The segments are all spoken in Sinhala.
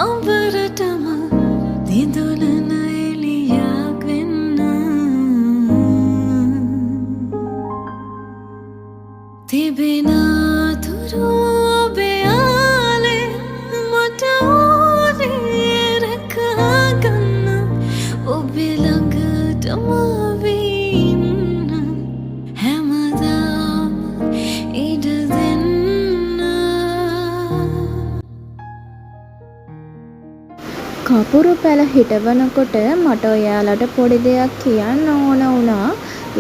අඹරටම දිදුලන එළියක් වෙන්න තිබෙන තුරු ඔබේ ආලේ මට ඕනේ රැකා ගන්න ඔබේ ළඟටම වෙන්න හැමදාම ඉඩ දෙන්න. කපුරු පැල හිටවනකොට මට ඔයාලට පොඩි දෙයක් කියන්න ඕන වුණා.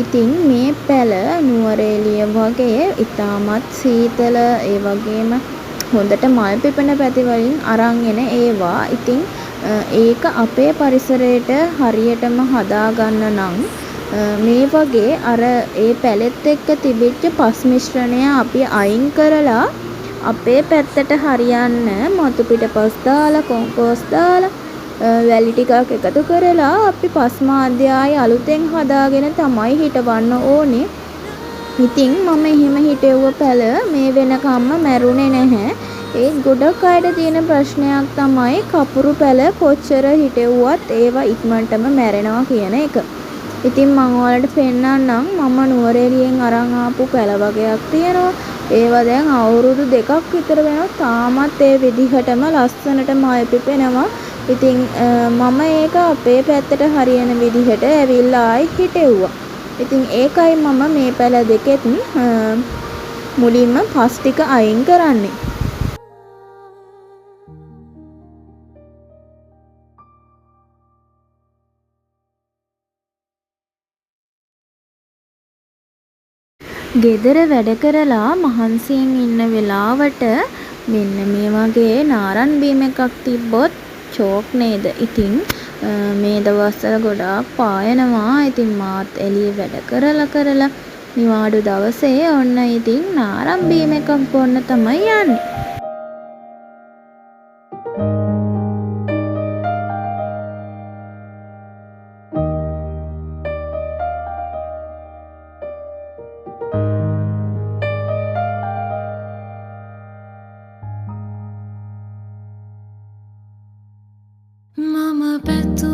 ඉතින් මේ පැල නුවරඑළිය වගේ ඉතාමත් සීතල ඒ වගේම හොඳට මල් පිපෙන පැති වලින් අරන් එන ඒවා. ඉතින් ඒක අපේ පරිසරයට හරියටම හදාගන්න නම් මේ වගේ අර ඒ පැලෙත් එක්ක තිබිච්ච පස් මිශ්‍රණය අපි අයින් කරලා අපේ පැත්තට හරියන්න මතු පිට පස් දාලා කොම්පෝස්ට් දාලා වැලි ටිකක් එකතු කරලා අපි පස් මාධ්‍ය ආයේ අලුතෙන් හදාගෙන තමයි හිටවන්න ඕනේ. ඉතින් මම එහෙම හිටෙව්ව පැල මේ වෙනකම්ම මැරුණේ නැහැ. ඒ ගොඩක් අයට තියෙන ප්‍රශ්නයක් තමයි කපුරු පැල කොච්චර හිටෙව්වත් ඒවා ඉක්මනටම මැරෙනවා කියන එක. ඉතින් මම ඔයාලට පෙන්නන්නම් මම නුවරඑළියෙන් අරන් ආපු පැල වගේක් තියෙනවා. ඒවා දැන් අවුරුදු 2ක් විතර වෙනවා. තාමත් ඒ විදිහටම ලස්සනට මල් පිපෙනවා. ඉතින් මම ඒක අපේ පැත්තට හරියන විදිහට ඇවිල්ලා ආයි හිටෙව්වා. ඉතින් ඒකයි මම මේ පැල දෙකෙත් මුලින්ම පස් ටික අයින් කරන්නේ. ගෙදර වැඩ කරලා මහන්සියෙන් ඉන්න වෙලාවට මෙන්න මේ වගේ නාරන් බීම් එකක් තිබ්බොත් චෝක් නේද? ඉතින් මේ දවස්වල ගොඩාක් පායනවා. ඉතින් මාත් එළියේ වැඩ කරලා නිවාඩු දවසේ ඔන්න ඉතින් නාරන් බීම් එකක් බොන්න තමයි යන්නේ. මම පැතු